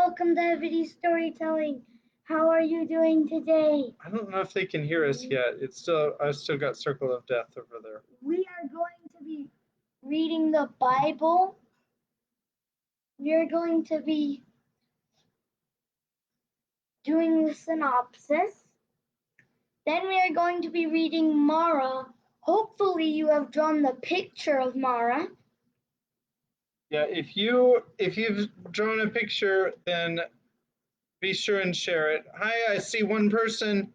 welcome to Everyday Storytelling. How are you doing today? I don't know if they can hear us yet. I've still got Circle of Death over there. We are going to be reading the Bible. We are going to be doing the synopsis. Then we are going to be reading Mara. Hopefully you have drawn the picture of Mara. Yeah, if you've drawn a picture, then be sure and share it. Hi, I see one person.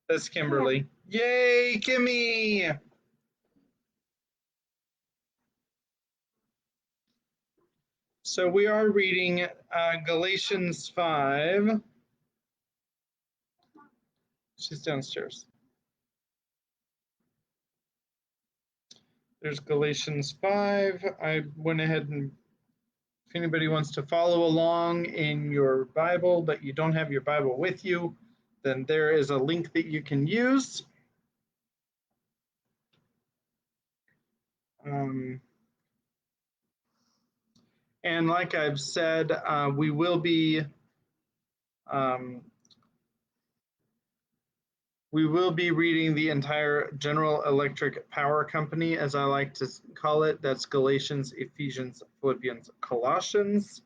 That's Kimberly. Yay, Kimmy! So we are reading Galatians 5. She's downstairs. There's Galatians 5. I went ahead and, if anybody wants to follow along in your Bible, but you don't have your Bible with you, then there is a link that you can use. And like I've said, we will be reading the entire General Electric Power Company, as I like to call it. That's Galatians, Ephesians, Philippians, Colossians.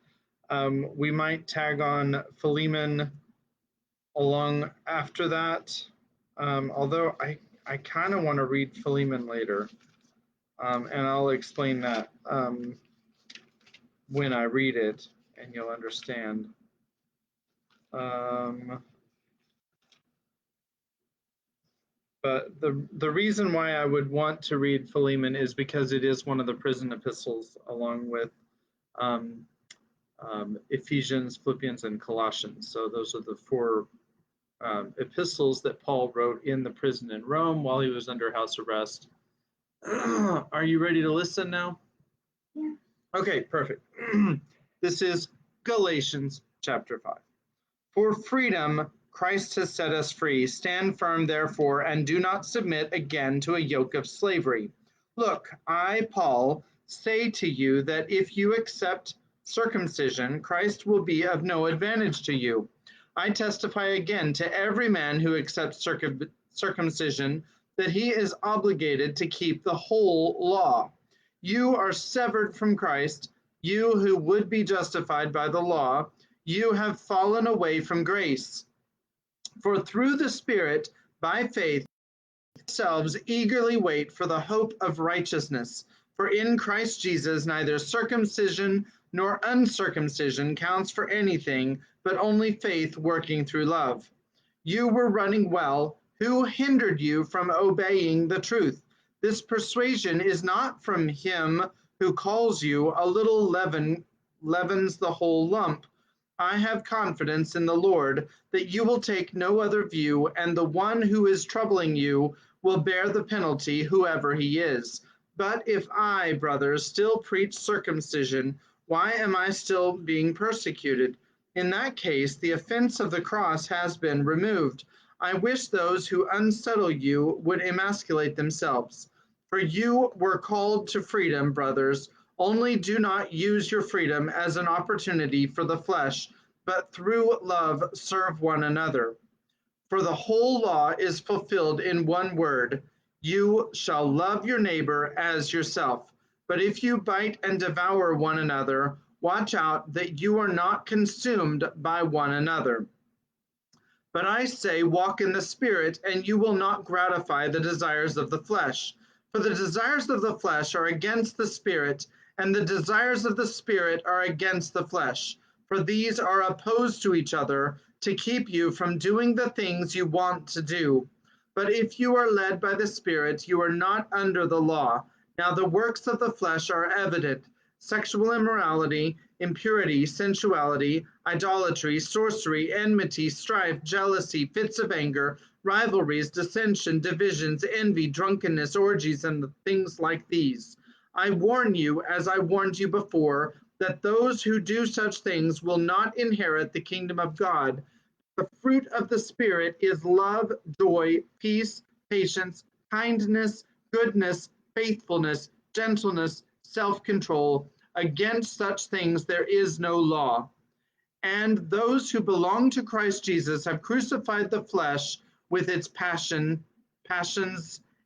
We might tag on Philemon along after that, although I kind of want to read Philemon later, and I'll explain that when I read it, and you'll understand. But the reason why I would want to read Philemon is because it is one of the prison epistles, along with Ephesians, Philippians, and Colossians. So those are the four epistles that Paul wrote in the prison in Rome while he was under house arrest. Are you ready to listen now? Yeah. Okay, perfect. This is Galatians chapter 5. For freedom, Christ has set us free. Stand firm, therefore, and do not submit again to a yoke of slavery. Look, I, Paul, say to you that if you accept circumcision, Christ will be of no advantage to you. I testify again to every man who accepts circumcision that he is obligated to keep the whole law. You are severed from Christ, you who would be justified by the law. You have fallen away from grace. For through the Spirit, by faith, yourselves eagerly wait for the hope of righteousness. For in Christ Jesus, neither circumcision nor uncircumcision counts for anything, but only faith working through love. You were running well. Who hindered you from obeying the truth? This persuasion is not from him who calls you. A little leaven leavens the whole lump. I have confidence in the Lord that you will take no other view, and the one who is troubling you will bear the penalty, whoever he is. But if I, brothers, still preach circumcision, why am I still being persecuted? In that case, the offense of the cross has been removed. I wish those who unsettle you would emasculate themselves. For you were called to freedom, brothers. Only do not use your freedom as an opportunity for the flesh, but through love serve one another. For the whole law is fulfilled in one word: you shall love your neighbor as yourself. But if you bite and devour one another, watch out that you are not consumed by one another. But I say, walk in the Spirit, and you will not gratify the desires of the flesh. For the desires of the flesh are against the Spirit, and the desires of the Spirit are against the flesh. For these are opposed to each other, to keep you from doing the things you want to do. But if you are led by the Spirit, you are not under the law. Now the works of the flesh are evident: sexual immorality, impurity, sensuality, idolatry, sorcery, enmity, strife, jealousy, fits of anger, rivalries, dissension, divisions, envy, drunkenness, orgies, and things like these. I warn you, as I warned you before, that those who do such things will not inherit the kingdom of God. The fruit of the Spirit is love, joy, peace, patience, kindness, goodness, faithfulness, gentleness, self-control. Against such things there is no law. And those who belong to Christ Jesus have crucified the flesh with its passions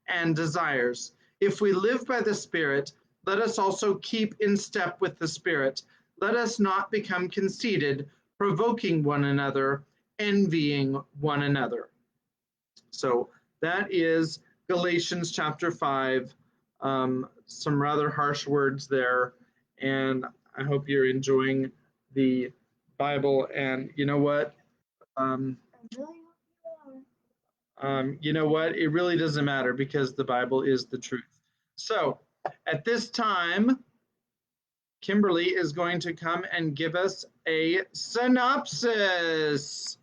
and desires. If we live by the Spirit, let us also keep in step with the Spirit. Let us not become conceited, provoking one another, envying one another. So that is Galatians chapter 5. Some rather harsh words there, and I hope you're enjoying the Bible. And you know what? It really doesn't matter because the Bible is the truth. So at this time, Kimberly is going to come and give us a synopsis.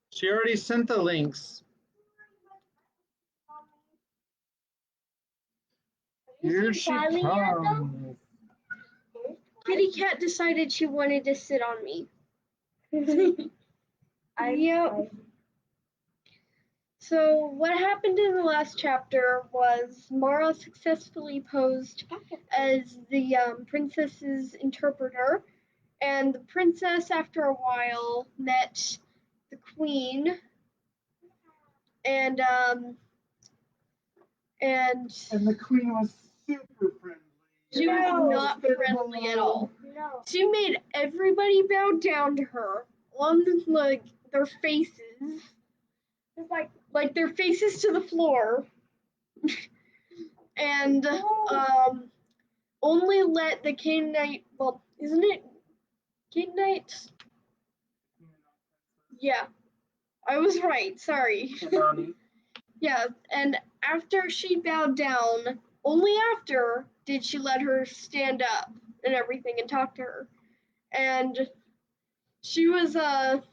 She already sent the links. Here she comes. Kitty Cat decided she wanted to sit on me. Yep. So what happened in the last chapter was Mara successfully posed as the princess's interpreter, and the princess, after a while, met the queen, and the queen was super friendly. She was not friendly at all. No. She made everybody bow down to her on their faces. It's like their faces to the floor. And only let the Canaanite, well, isn't it Canaanites? Yeah, I was right, sorry. Yeah, and after she bowed down, only after did she let her stand up and everything and talk to her. And she was a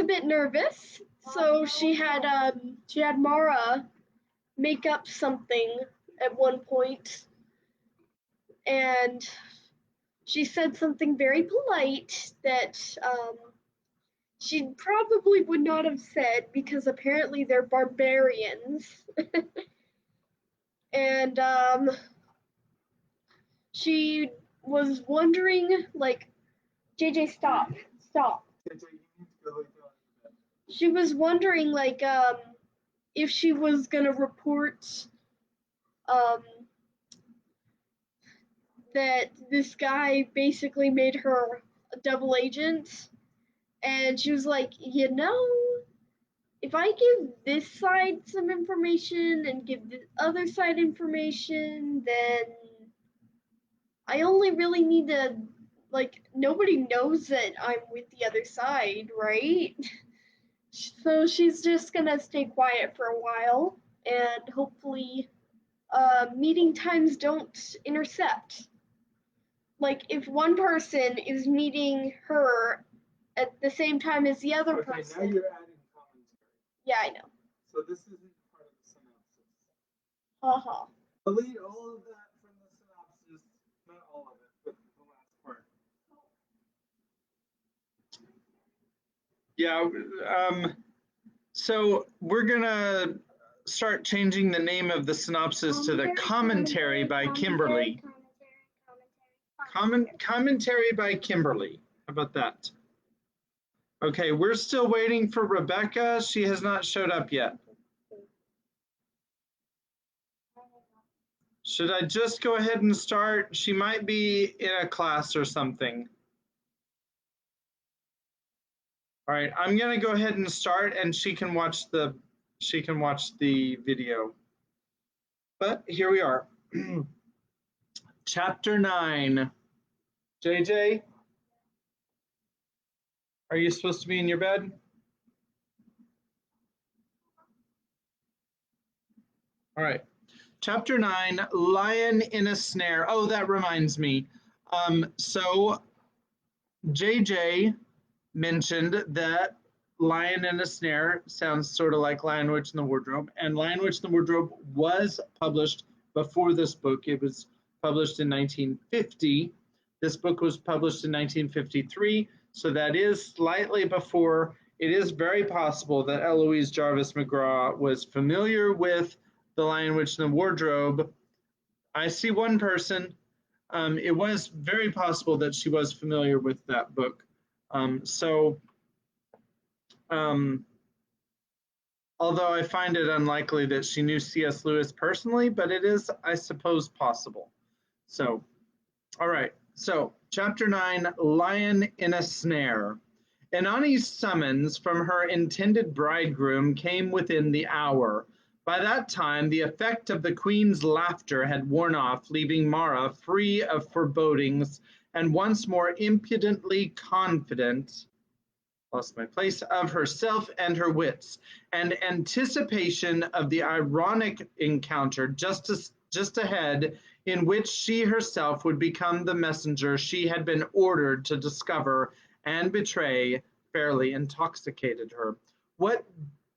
bit nervous, so she had Mara make up something at one point, and she said something very polite that she probably would not have said because apparently they're barbarians. And she was wondering, like, JJ, stop. She was wondering, like, if she was gonna report that this guy basically made her a double agent, and she was like, if I give this side some information and give the other side information, then I only really need to, like, nobody knows that I'm with the other side, right? So she's just gonna stay quiet for a while, and hopefully meeting times don't intercept. Like, if one person is meeting her at the same time as the other person. Now you're adding commentary. Yeah, I know. So this isn't part of the synopsis. Haha. Delete all of that from the synopsis. Not all of it, but the last part. Yeah, so we're gonna start changing the name of the synopsis to the commentary by Kimberly. Commentary by Kimberly. How about that? Okay, we're still waiting for Rebecca. She has not showed up yet. Should I just go ahead and start? She might be in a class or something. All right, I'm gonna go ahead and start, and she can watch the video. But here we are. Chapter 9. JJ, are you supposed to be in your bed? All right. Chapter 9, Lion in a Snare. Oh, that reminds me. So JJ mentioned that Lion in a Snare sounds sort of like Lion, Witch, and the Wardrobe. And Lion, Witch, and the Wardrobe was published before this book. It was published in 1950. This book was published in 1953, so that is slightly before. It is very possible that Eloise Jarvis McGraw was familiar with The Lion, Witch, and the Wardrobe. I see one person. it was very possible that she was familiar with that book. So, although I find it unlikely that she knew C.S. Lewis personally, but it is, I suppose, possible. So, all right. So, chapter 9, Lion in a Snare. Inani's summons from her intended bridegroom came within the hour. By that time, the effect of the queen's laughter had worn off, leaving Mara free of forebodings and once more impudently confident, lost my place, of herself and her wits, and anticipation of the ironic encounter just ahead, in which she herself would become the messenger she had been ordered to discover and betray, fairly intoxicated her. What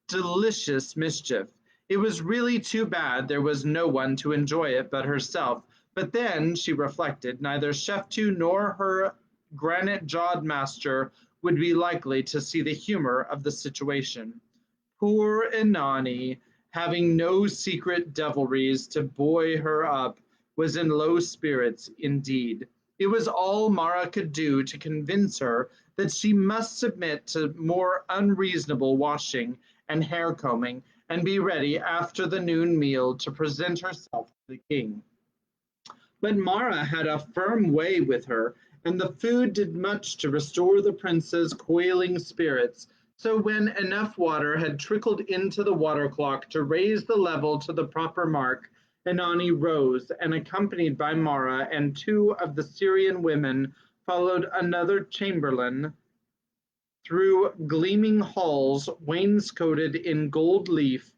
delicious mischief! It was really too bad there was no one to enjoy it but herself. But then, she reflected, neither Sheftu nor her granite-jawed master would be likely to see the humor of the situation. Poor Inani, having no secret devilries to buoy her up, was in low spirits indeed. It was all Mara could do to convince her that she must submit to more unreasonable washing and hair combing, and be ready after the noon meal to present herself to the king. But Mara had a firm way with her, and the food did much to restore the prince's quailing spirits. So when enough water had trickled into the water clock to raise the level to the proper mark, Inani rose, and accompanied by Mara and two of the Syrian women, followed another chamberlain through gleaming halls wainscoted in gold leaf,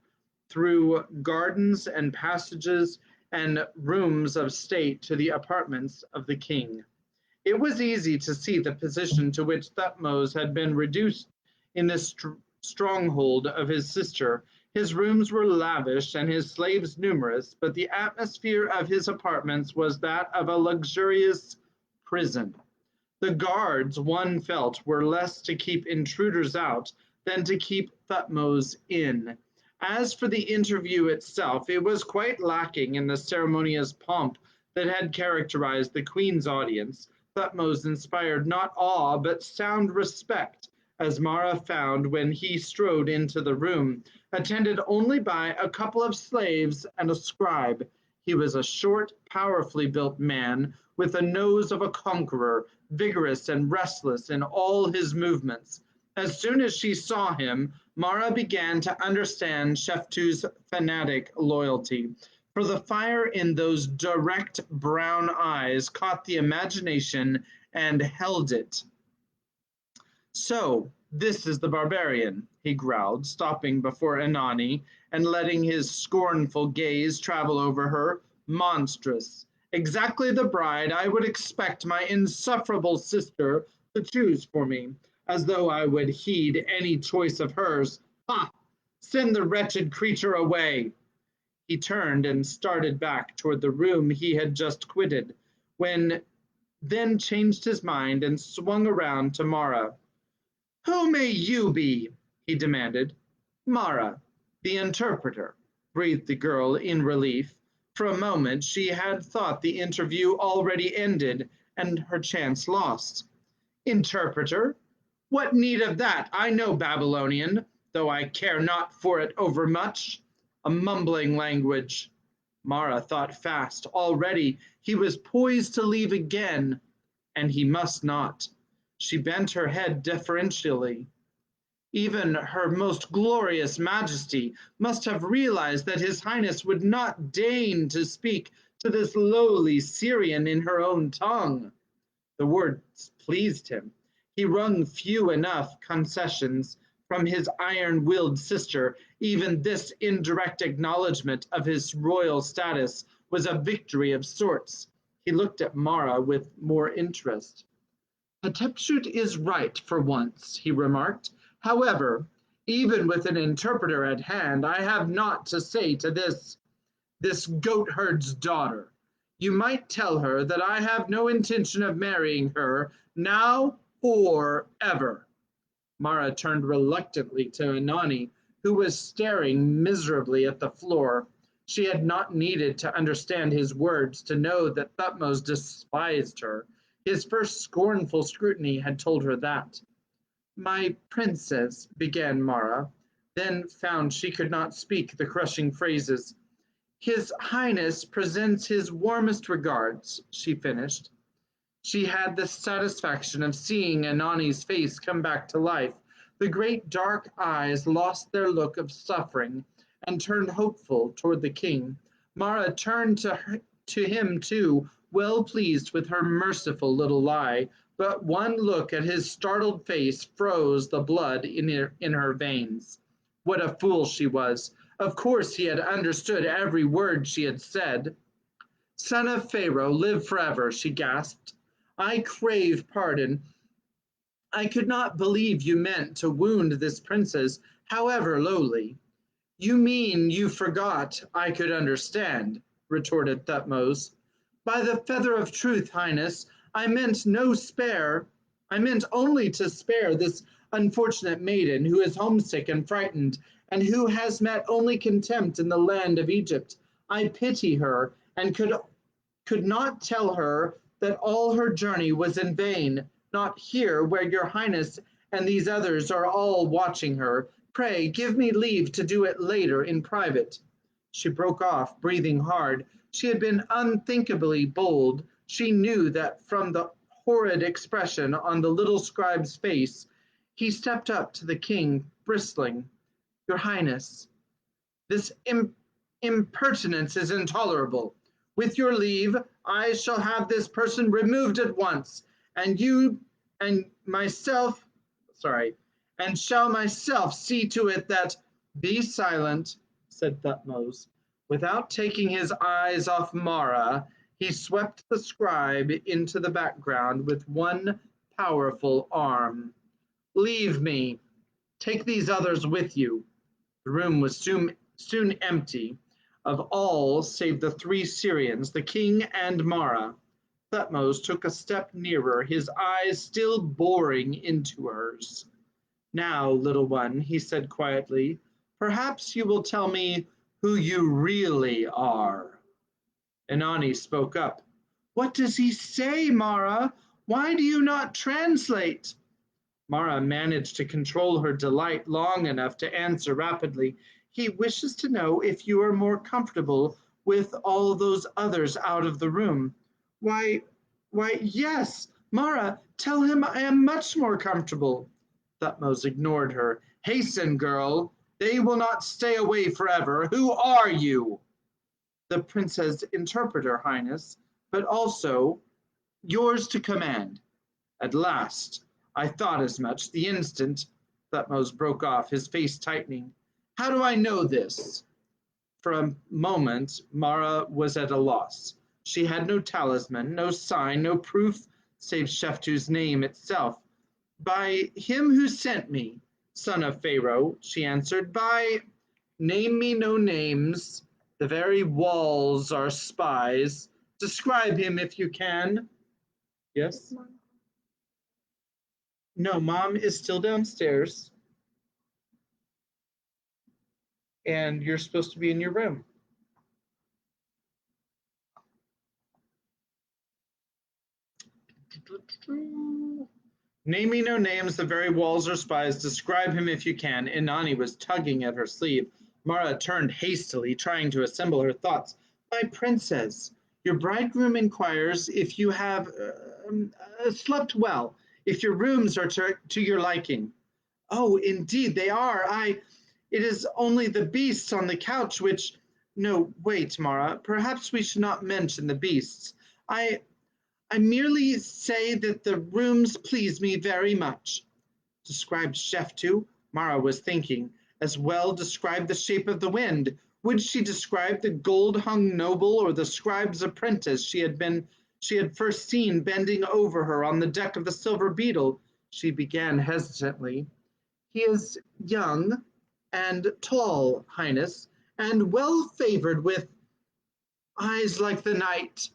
through gardens and passages and rooms of state to the apartments of the king. It was easy to see the position to which Thutmose had been reduced in this stronghold of his sister. His rooms were lavish and his slaves numerous, but the atmosphere of his apartments was that of a luxurious prison. The guards, one felt, were less to keep intruders out than to keep Thutmose in. As for the interview itself, it was quite lacking in the ceremonious pomp that had characterized the Queen's audience. Thutmose inspired not awe but sound respect, as Mara found when he strode into the room, attended only by a couple of slaves and a scribe. He was a short, powerfully built man, with the nose of a conqueror, vigorous and restless in all his movements. As soon as she saw him, Mara began to understand Sheftu's fanatic loyalty, for the fire in those direct brown eyes caught the imagination and held it. "So, this is the barbarian," he growled, stopping before Inani and letting his scornful gaze travel over her. "Monstrous! Exactly the bride I would expect my insufferable sister to choose for me, as though I would heed any choice of hers. Ha! Send the wretched creature away." He turned and started back toward the room he had just quitted, then changed his mind and swung around to Mara. "Who may you be?" he demanded. "Mara, the interpreter," breathed the girl in relief. For a moment she had thought the interview already ended and her chance lost. "Interpreter? What need of that? I know Babylonian, though I care not for it overmuch. A mumbling language." Mara thought fast. Already he was poised to leave again, and he must not. She bent her head deferentially. Even her most glorious majesty must have realized that his highness would not deign to speak to this lowly Syrian in her own tongue. The words pleased him. He wrung few enough concessions from his iron-willed sister. Even this indirect acknowledgment of his royal status was a victory of sorts. He looked at Mara with more interest. "Hatshepsut is right for once," he remarked. "However, even with an interpreter at hand, I have naught to say to this goatherd's daughter. You might tell her that I have no intention of marrying her, now or ever." Mara turned reluctantly to Inani, who was staring miserably at the floor. She had not needed to understand his words to know that Thutmose despised her. His first scornful scrutiny had told her that. "My princess," began Mara, then found she could not speak the crushing phrases. "His Highness presents his warmest regards," she finished. She had the satisfaction of seeing Anani's face come back to life. The great dark eyes lost their look of suffering and turned hopeful toward the king. Mara turned to him too, well pleased with her merciful little lie, but one look at his startled face froze the blood in her veins. What a fool she was! Of course he had understood every word she had said. "Son of Pharaoh, live forever," she gasped. "I crave pardon. I could not believe you meant to wound this princess, however lowly." "You mean you forgot I could understand," retorted Thutmose. "By the feather of truth, Highness, I meant only to spare this unfortunate maiden who is homesick and frightened, and who has met only contempt in the land of Egypt. I pity her, and could not tell her that all her journey was in vain, not here where your Highness and these others are all watching her. Pray give me leave to do it later in private." She broke off, breathing hard. She had been unthinkably bold. She knew that from the horrid expression on the little scribe's face. He stepped up to the king, bristling. "Your Highness, this impertinence is intolerable. With your leave, I shall have this person removed at once, and you and myself, and shall myself see to it that—" "Be silent," said Thutmose. Without taking his eyes off Mara, he swept the scribe into the background with one powerful arm. "Leave me. Take these others with you." The room was soon empty of all save the three Syrians, the king and Mara. Thutmose took a step nearer, his eyes still boring into hers. "Now, little one," he said quietly, "perhaps you will tell me who you really are." Anani spoke up. "What does he say, Mara? Why do you not translate?" Mara managed to control her delight long enough to answer rapidly. "He wishes to know if you are more comfortable with all those others out of the room." Why, yes. Mara, tell him I am much more comfortable." Thutmose ignored her. "Hasten, girl. They will not stay away forever. Who are you?" "The princess interpreter, Highness, but also yours to command." "At last. I thought as much the instant—" Thutmose broke off, his face tightening. "How do I know this?" For a moment Mara was at a loss. She had no talisman, no sign, no proof save Sheftu's name itself. "By him who sent me, son of Pharaoh," she answered. "By—" "Name me no names. The very walls are spies. Describe him if you can." "Yes?" "No, Mom is still downstairs. And you're supposed to be in your room." "Name me no names, the very walls are spies. Describe him if you can." Inanni was tugging at her sleeve. Mara turned hastily, trying to assemble her thoughts. "My princess, your bridegroom inquires if you have slept well, if your rooms are to your liking." "Oh, indeed they are. It is only the beasts on the couch which—" "No, wait, Mara. Perhaps we should not mention the beasts. I merely say that the rooms please me very much." Describe Sheftu? Mara was thinking. As well describe the shape of the wind. Would she describe the gold-hung noble or the scribe's apprentice she had first seen bending over her on the deck of the Silver Beetle? She began hesitantly. "He is young and tall, Highness, and well favored with eyes like the night."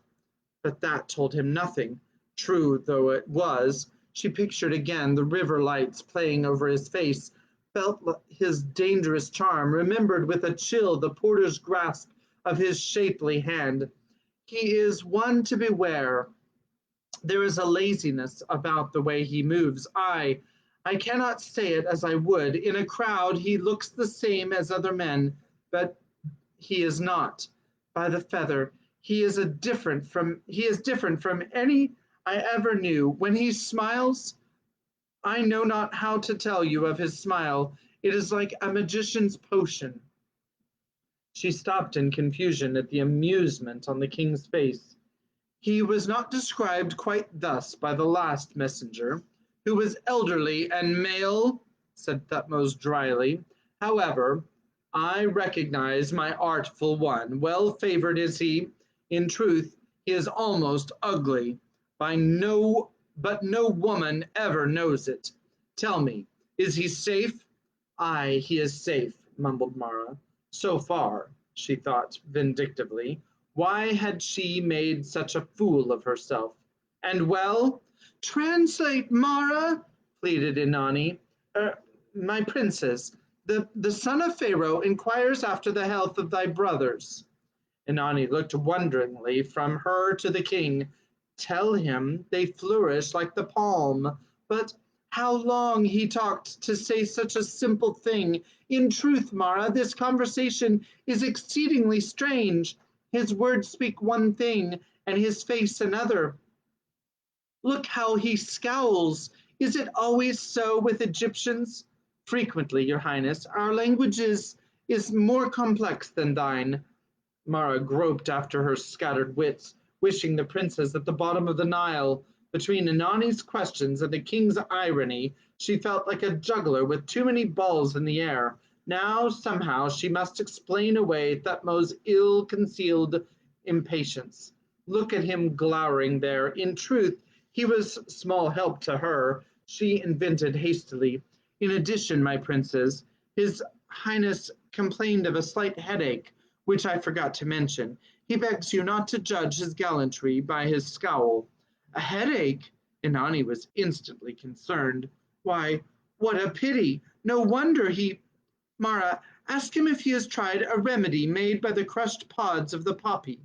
But that told him nothing. True though it was, she pictured again the river lights playing over his face, felt his dangerous charm, remembered with a chill the porter's grasp of his shapely hand. He is one to beware. There is a laziness about the way he moves. I cannot say it as I would. In a crowd, he looks the same as other men, but he is not. By the feather, he is different from any I ever knew. When he smiles, I know not how to tell you of his smile. It is like a magician's potion. She stopped in confusion at the amusement on the king's face. He was not described quite thus by the last messenger, who was elderly and male, said Thutmose dryly. However, I recognize my artful one. Well favored is he. In truth, he is almost ugly. But no woman ever knows it. Tell me, is he safe? Aye, he is safe, mumbled Mara. So far, she thought vindictively. Why had she made such a fool of herself? And well? Translate, Mara, pleaded Inanni. My princess, the son of Pharaoh inquires after the health of thy brothers. Inanni looked wonderingly from her to the king. Tell him they flourish like the palm. But how long he talked to say such a simple thing. In truth, Mara, this conversation is exceedingly strange. His words speak one thing, and his face another. Look how he scowls. Is it always so with Egyptians? Frequently, your highness. Our language is more complex than thine. Mara groped after her scattered wits, wishing the princess at the bottom of the Nile. Between Inanni's questions and the king's irony, she felt like a juggler with too many balls in the air. Now, somehow, she must explain away Thutmose's ill-concealed impatience. Look at him glowering there. In truth, he was small help to her, she invented hastily. In addition, my princes, his highness complained of a slight headache, which I forgot to mention. He begs you not to judge his gallantry by his scowl. A headache? Inanni was instantly concerned. Why, what a pity! No wonder he... Mara, ask him if he has tried a remedy made by the crushed pods of the poppy.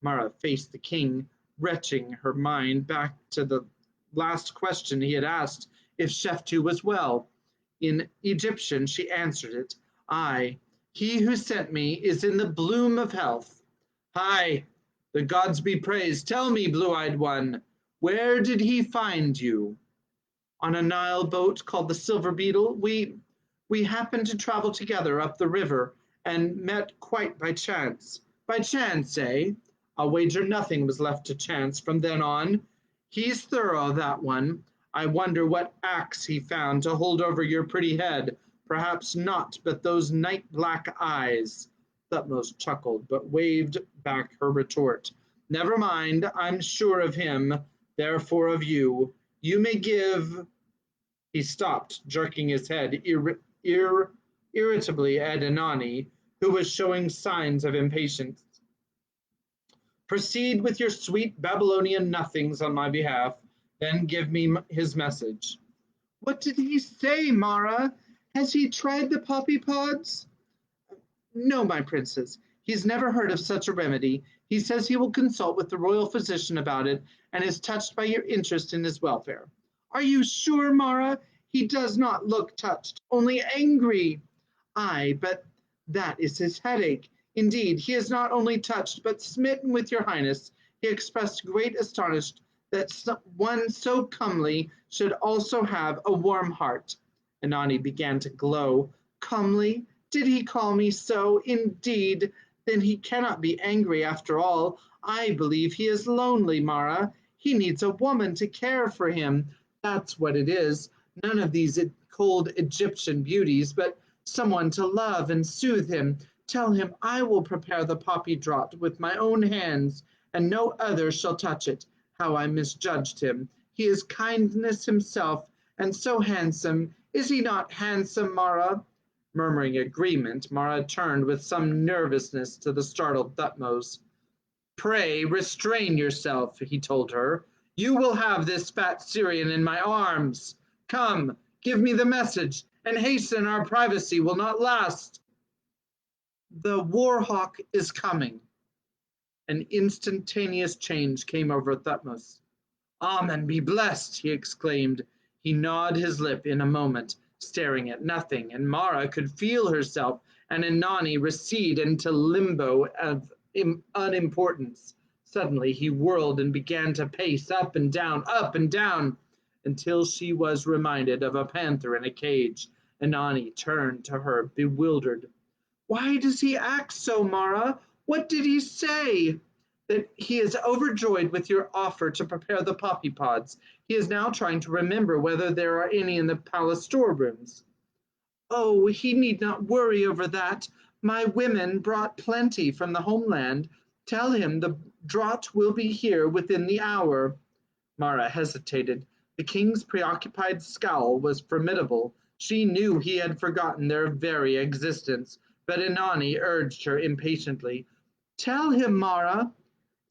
Mara faced the king, retching her mind back to the last question he had asked, if Sheftu was well. In Egyptian she answered it. Aye, he who sent me is in the bloom of health. Hi, the gods be praised. Tell me, blue-eyed one, where did he find you? On a Nile boat called the Silver Beetle. We happened to travel together up the river and met quite by chance. By chance, eh? I'll wager nothing was left to chance from then on. He's thorough, that one. I wonder what axe he found to hold over your pretty head. Perhaps not, but those night-black eyes. Thutmose chuckled, but waved back her retort. Never mind, I'm sure of him, therefore of you. You may give... He stopped, jerking his head irritably at Inanni, who was showing signs of impatience. Proceed with your sweet Babylonian nothings on my behalf, then give me his message. What did he say, Mara? Has he tried the poppy pods? No, my princess. He's never heard of such a remedy. He says he will consult with the royal physician about it and is touched by your interest in his welfare. Are you sure, Mara? He does not look touched, only angry. Aye, but that is his headache. Indeed, he is not only touched, but smitten with your highness. He expressed great astonishment that one so comely should also have a warm heart. Inanni began to glow. Comely? Did he call me so? Indeed, then he cannot be angry after all. I believe he is lonely, Mara. He needs a woman to care for him. That's what it is. None of these cold Egyptian beauties, but someone to love and soothe him. Tell him I will prepare the poppy draught with my own hands, and no other shall touch it. How I misjudged him. He is kindness himself, and so handsome. Is he not handsome, Mara? Murmuring agreement, Mara turned with some nervousness to the startled Thutmose. Pray restrain yourself, he told her. You will have this fat Syrian in my arms. Come, give me the message, and hasten, our privacy will not last. The war hawk is coming. An instantaneous change came over Thutmose. Amen be blessed, he exclaimed. He gnawed his lip in a moment, staring at nothing, and Mara could feel herself and Inanni recede into limbo of unimportance. Suddenly he whirled and began to pace up and down, until she was reminded of a panther in a cage. Inanni turned to her, bewildered. Why does he act so, Mara? What did he say? That he is overjoyed with your offer to prepare the poppy pods. He is now trying to remember whether there are any in the palace storerooms. Oh, he need not worry over that. My women brought plenty from the homeland. Tell him the draught will be here within the hour. Mara hesitated. The king's preoccupied scowl was formidable. She knew he had forgotten their very existence, but Inanni urged her impatiently. Tell him, Mara.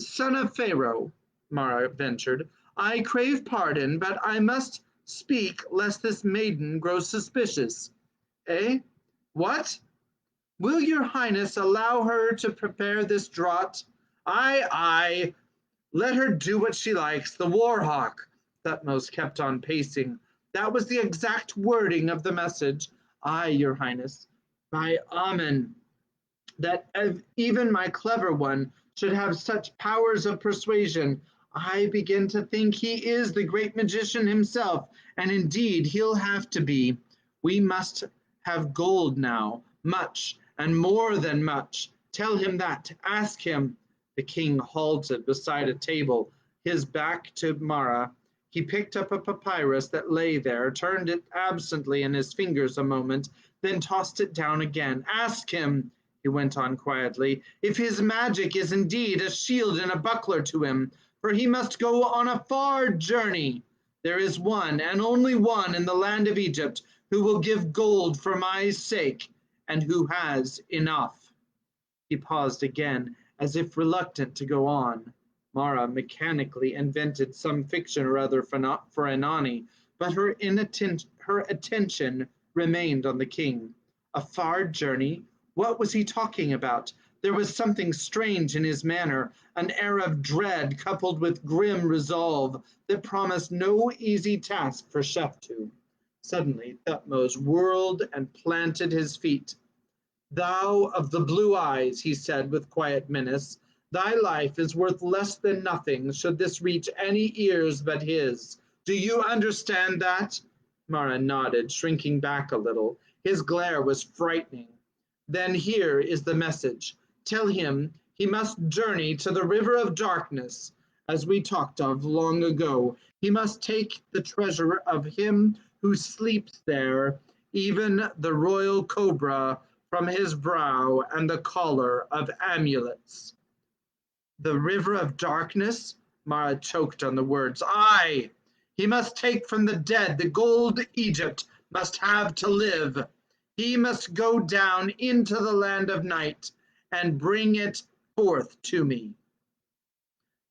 Son of Pharaoh, Mara ventured, I crave pardon, but I must speak lest this maiden grow suspicious. Eh? What? Will your highness allow her to prepare this draught? Aye, aye. Let her do what she likes. The war hawk. Thutmose kept on pacing. That was the exact wording of the message. Aye, your highness. By Amen, that even my clever one should have such powers of persuasion. I begin to think he is the great magician himself, and indeed he'll have to be. We must have gold now, much, and more than much. Tell him that. Ask him. The king halted beside a table, his back to Mara. He picked up a papyrus that lay there, turned it absently in his fingers a moment, then tossed it down again. Ask him, he went on quietly, if his magic is indeed a shield and a buckler to him, for he must go on a far journey. There is one, and only one, in the land of Egypt who will give gold for my sake, and who has enough. He paused again, as if reluctant to go on. Mara mechanically invented some fiction or other for Inanni, but her attention remained on the king. A far journey? What was he talking about? There was something strange in his manner, an air of dread coupled with grim resolve that promised no easy task for Sheftu. Suddenly Thutmose whirled and planted his feet. Thou of the blue eyes, he said with quiet menace, thy life is worth less than nothing should this reach any ears but his. Do you understand that? Mara nodded, shrinking back a little. His glare was frightening. Then here is the message. Tell him he must journey to the river of darkness, as we talked of long ago. He must take the treasure of him who sleeps there, even the royal cobra from his brow and the collar of amulets. The river of darkness? Mara choked on the words. Aye, he must take from the dead the gold Egypt must have to live. He must go down into the land of night and bring it forth to me.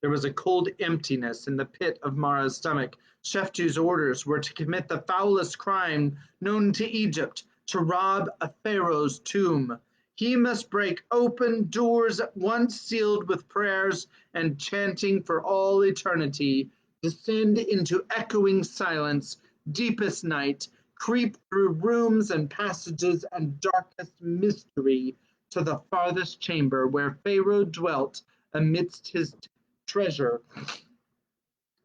There was a cold emptiness in the pit of Mara's stomach. Sheftu's orders were to commit the foulest crime known to Egypt, to rob a pharaoh's tomb. He must break open doors once sealed with prayers and chanting for all eternity, descend into echoing silence, deepest night, creep through rooms and passages and darkest mystery to the farthest chamber where Pharaoh dwelt amidst his treasure,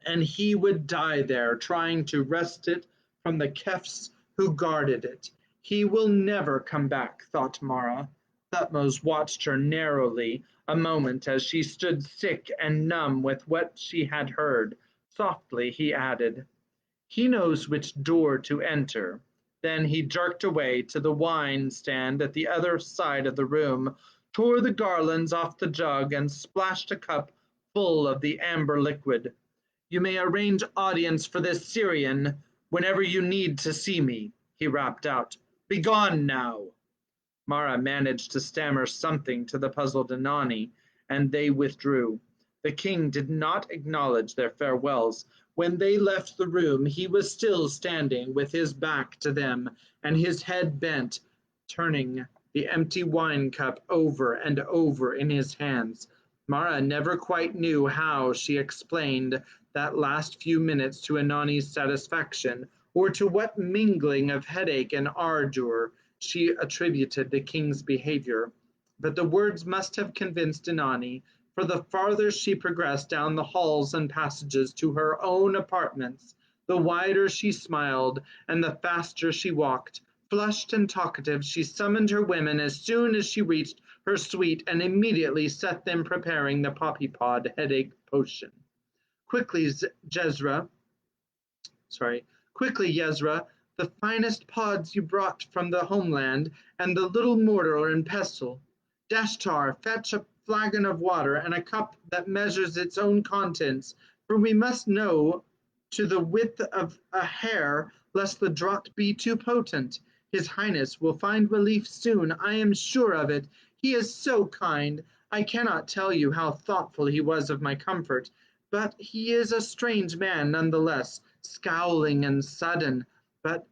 and he would die there trying to wrest it from the Kefs who guarded it. He will never come back, thought Mara. Thutmose watched her narrowly a moment as she stood sick and numb with what she had heard. Softly he added, he knows which door to enter. Then he jerked away to the wine stand at the other side of the room, tore the garlands off the jug, and splashed a cup full of the amber liquid. You may arrange audience for this Syrian whenever you need to see me, he rapped out. Begone now. Mara managed to stammer something to the puzzled Inanni, and they withdrew. The king did not acknowledge their farewells. When they left the room, he was still standing with his back to them and his head bent, turning the empty wine cup over and over in his hands. Mara never quite knew how she explained that last few minutes to Anani's satisfaction, or to what mingling of headache and ardor she attributed the king's behavior. But the words must have convinced Anani, for the farther she progressed down the halls and passages to her own apartments, the wider she smiled and the faster she walked. Flushed and talkative, she summoned her women as soon as she reached her suite and immediately set them preparing the poppy pod headache potion. Quickly, Jezra, Quickly, Yezra, the finest pods you brought from the homeland, and the little mortar and pestle. Dashtar, fetch a flagon of water and a cup that measures its own contents, for we must know to the width of a hair, lest the draught be too potent. His Highness will find relief soon, I am sure of it. He is so kind. I cannot tell you how thoughtful he was of my comfort, but he is a strange man none the less, scowling and sudden. But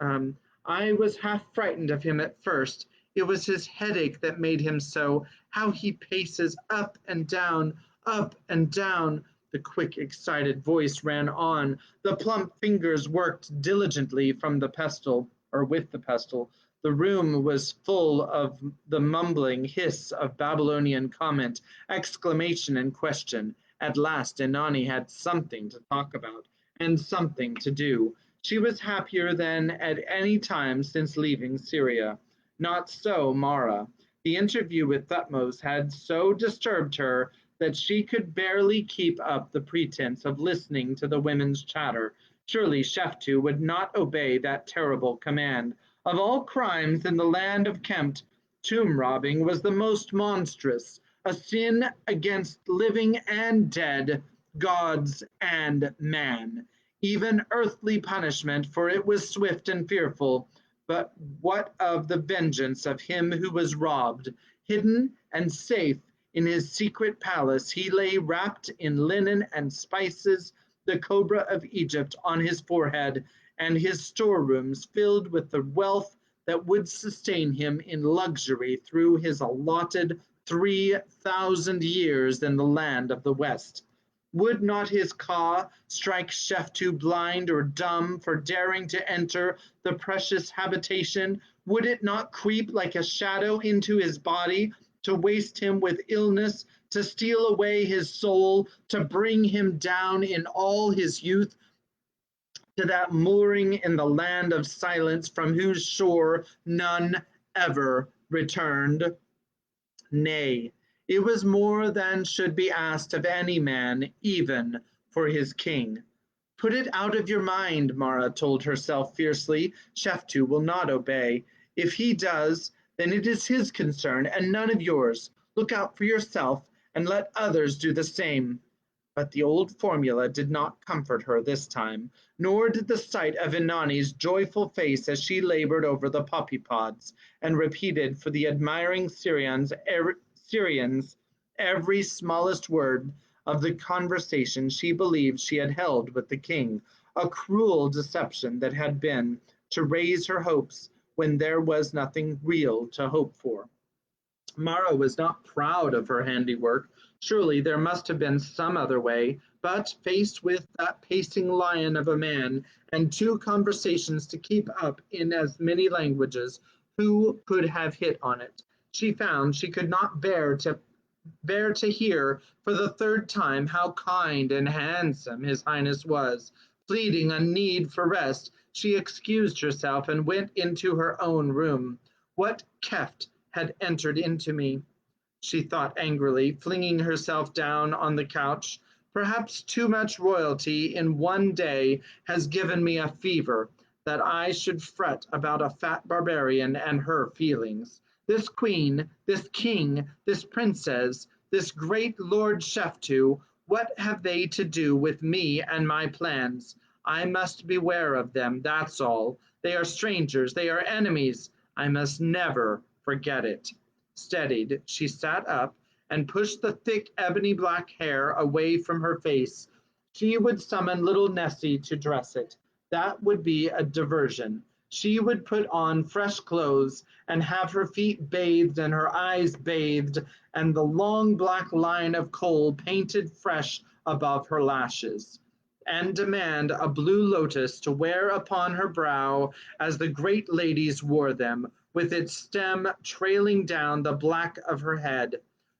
um, I was half frightened of him at first. It was his headache that made him so. How he paces up and down, up and down. The quick, excited voice ran on. The plump fingers worked diligently from the pestle, or with the pestle. The room was full of the mumbling hiss of Babylonian comment, exclamation, and question. At last, Inanni had something to talk about and something to do. She was happier than at any time since leaving Syria. Not so Mara. The interview with Thutmose had so disturbed her that she could barely keep up the pretense of listening to the women's chatter. Surely Sheftu would not obey that terrible command. Of all crimes in the land of Kempt, tomb robbing was the most monstrous, a sin against living and dead, gods and man. Even earthly punishment, for it was swift and fearful. But what of the vengeance of him who was robbed? Hidden and safe in his secret palace, he lay wrapped in linen and spices, the cobra of Egypt on his forehead, and his storerooms filled with the wealth that would sustain him in luxury through his allotted 3,000 years in the land of the West. Would not his Ka strike Sheftu blind or dumb for daring to enter the precious habitation? Would it not creep like a shadow into his body, to waste him with illness, to steal away his soul, to bring him down in all his youth to that mooring in the land of silence from whose shore none ever returned? Nay, it was more than should be asked of any man, even for his king. Put it out of your mind, Mara told herself fiercely. Sheftu will not obey. If he does, then it is his concern and none of yours. Look out for yourself and let others do the same. But the old formula did not comfort her this time, nor did the sight of Inani's joyful face as she labored over the poppy pods and repeated for the admiring Syrians every smallest word of the conversation she believed she had held with the king, a cruel deception that had been to raise her hopes when there was nothing real to hope for. Mara was not proud of her handiwork. Surely there must have been some other way, but faced with that pacing lion of a man and two conversations to keep up in as many languages, who could have hit on it? She found she could not bear to hear for the third time how kind and handsome his Highness was. Pleading a need for rest, she excused herself and went into her own room. What Keft had entered into me? She thought angrily, flinging herself down on the couch. Perhaps too much royalty in one day has given me a fever, that I should fret about a fat barbarian and her feelings. This queen, this king, this princess, this great Lord Sheftu, what have they to do with me and my plans? I must beware of them, that's all. They are strangers, they are enemies. I must never forget it. Steadied, she sat up and pushed the thick ebony black hair away from her face. She would summon little Nessie to dress it. That would be a diversion. She would put on fresh clothes and have her feet bathed and her eyes bathed and the long black line of kohl painted fresh above her lashes, and demand a blue lotus to wear upon her brow as the great ladies wore them, with its stem trailing down the black of her head.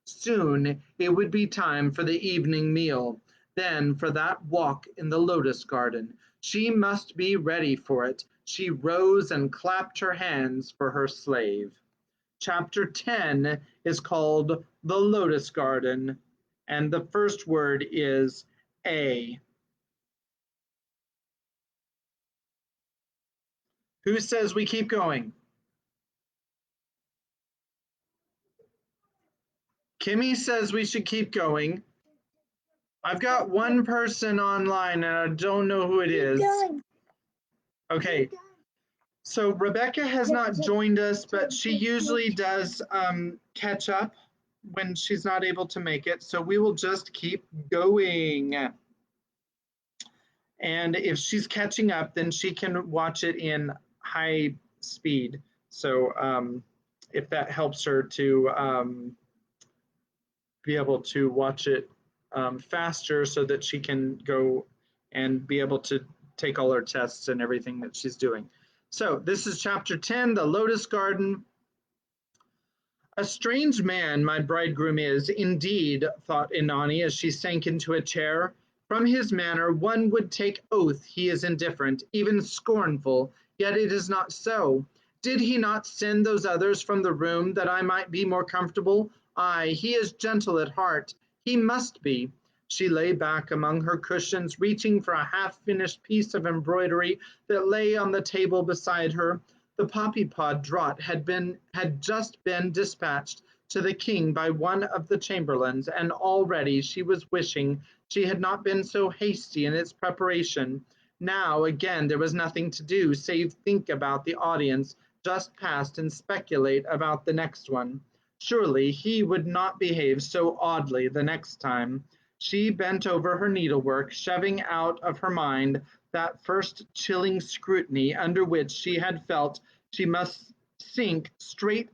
Soon it would be time for the evening meal, then for that walk in the lotus garden. She must be ready for it. She rose and clapped her hands for her slave. Chapter 10 is called The Lotus Garden, and the first word is A. Who says we keep going? Kimmy says we should keep going. I've got one person online and I don't know who it is. Okay, so Rebecca has not joined us, but she usually does catch up when she's not able to make it. So we will just keep going. And if she's catching up, then she can watch it in high speed. So if that helps her to be able to watch it faster so that she can go and be able to take all her tests and everything that she's doing. So this is chapter 10, the Lotus Garden. A strange man my bridegroom is, indeed, thought Inani as she sank into a chair. From his manner one would take oath he is indifferent, even scornful, yet it is not so. Did he not send those others from the room that I might be more comfortable? Aye, he is gentle at heart. He must be. She lay back among her cushions, reaching for a half-finished piece of embroidery that lay on the table beside her. The poppy pod draught had just been dispatched to the king by one of the chamberlains, and already she was wishing she had not been so hasty in its preparation. Now again there was nothing to do save think about the audience just past and speculate about the next one. Surely he would not behave so oddly the next time. She bent over her needlework, shoving out of her mind that first chilling scrutiny under which she had felt she must sink straight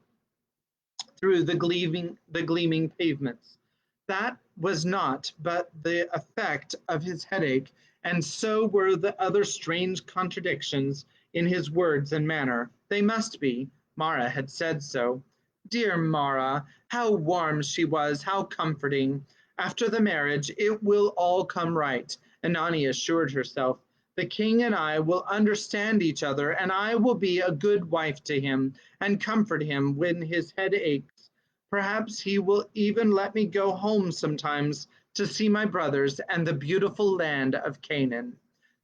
through the gleaming pavements. That was not but the effect of his headache, and so were the other strange contradictions in his words and manner. They must be. Mara had said so. Dear Mara, how warm she was, how comforting. After the marriage, it will all come right, Anani assured herself. The king and I will understand each other, and I will be a good wife to him and comfort him when his head aches. Perhaps he will even let me go home sometimes to see my brothers and the beautiful land of Canaan.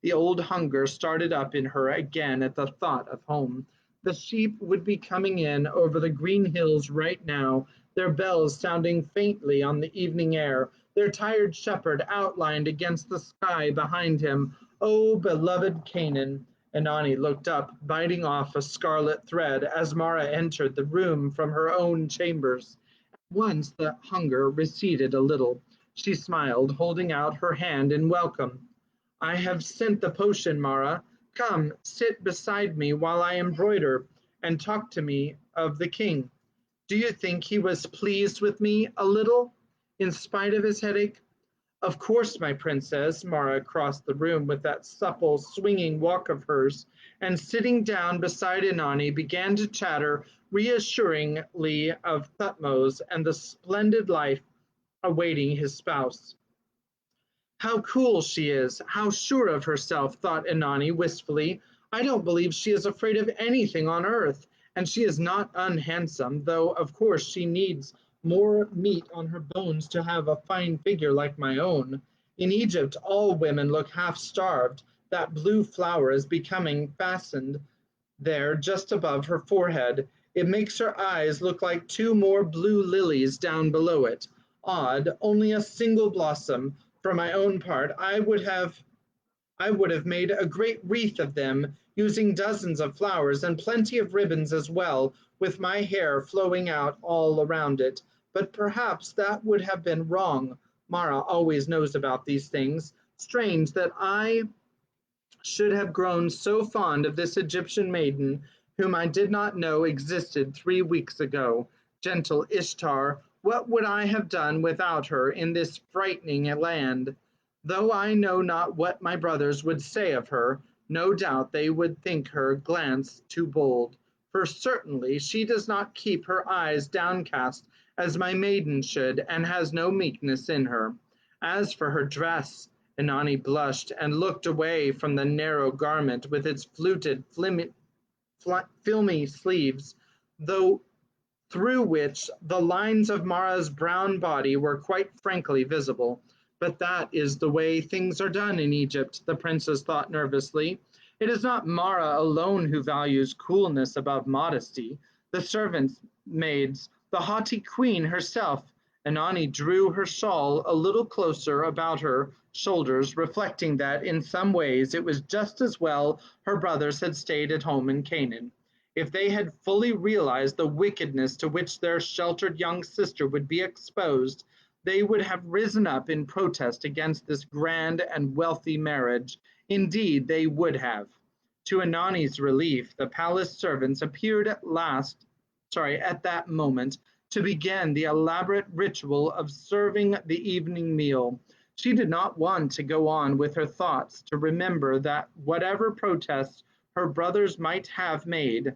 The old hunger started up in her again at the thought of home. The sheep would be coming in over the green hills right now, their bells sounding faintly on the evening air, their tired shepherd outlined against the sky behind him. Oh, beloved Canaan! Anani looked up, biting off a scarlet thread as Mara entered the room from her own chambers. At once the hunger receded a little. She smiled, holding out her hand in welcome. I have sent the potion, Mara. Come, sit beside me while I embroider, and talk to me of the king. Do you think he was pleased with me a little, in spite of his headache? Of course, my princess. Mara crossed the room with that supple, swinging walk of hers, and sitting down beside Inani, began to chatter reassuringly of Thutmose and the splendid life awaiting his spouse. How cool she is, how sure of herself, thought Inani wistfully. I don't believe she is afraid of anything on earth, and she is not unhandsome, though of course she needs more meat on her bones to have a fine figure like my own. In Egypt all women look half starved. That blue flower is becoming fastened there just above her forehead. It makes her eyes look like two more blue lilies down below it. Odd, only a single blossom. For my own part, I would have made a great wreath of them, using dozens of flowers and plenty of ribbons as well, with my hair flowing out all around it. But perhaps that would have been wrong. Mara always knows about these things. Strange that I should have grown so fond of this Egyptian maiden, whom I did not know existed 3 weeks ago. Gentle Ishtar, what would I have done without her in this frightening land? Though I know not what my brothers would say of her, no doubt they would think her glance too bold, for certainly she does not keep her eyes downcast as my maiden should, and has no meekness in her. As for her dress, Inanni blushed and looked away from the narrow garment with its fluted, filmy sleeves, though through which the lines of Mara's brown body were quite frankly visible. But that is the way things are done in Egypt, the princess thought nervously. It is not Mara alone who values coolness above modesty. The servant maids, the haughty queen herself. Inanni drew her shawl a little closer about her shoulders, reflecting that in some ways it was just as well her brothers had stayed at home in Canaan. If they had fully realized the wickedness to which their sheltered young sister would be exposed, they would have risen up in protest against this grand and wealthy marriage. Indeed, they would have. To Anani's relief, the palace servants appeared at that moment, to begin the elaborate ritual of serving the evening meal. She did not want to go on with her thoughts, to remember that whatever protests her brothers might have made,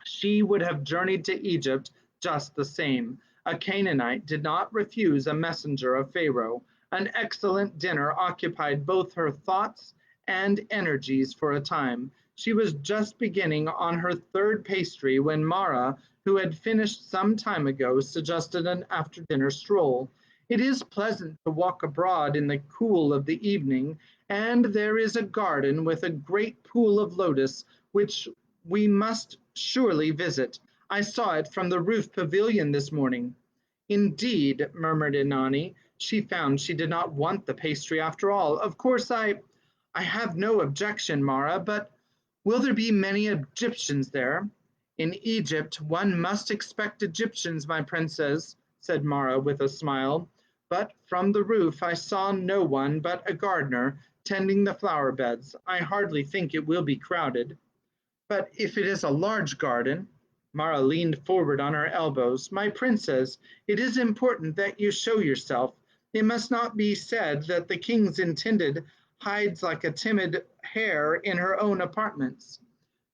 she would have journeyed to Egypt just the same. A Canaanite did not refuse a messenger of Pharaoh. An excellent dinner occupied both her thoughts and energies for a time. She was just beginning on her third pastry when Mara, who had finished some time ago, suggested an after-dinner stroll. It is pleasant to walk abroad in the cool of the evening, and there is a garden with a great pool of lotus, which we must surely visit. I saw it from the roof pavilion this morning. Indeed, murmured Inanni. She found she did not want the pastry after all. Of course, I have no objection, Mara, but will there be many Egyptians there? In Egypt, one must expect Egyptians, my princess, said Mara with a smile. But from the roof I saw no one but a gardener tending the flower beds. I hardly think it will be crowded. But if it is a large garden, Mara leaned forward on her elbows. My princess, it is important that you show yourself. It must not be said that the king's intended hides like a timid hare in her own apartments.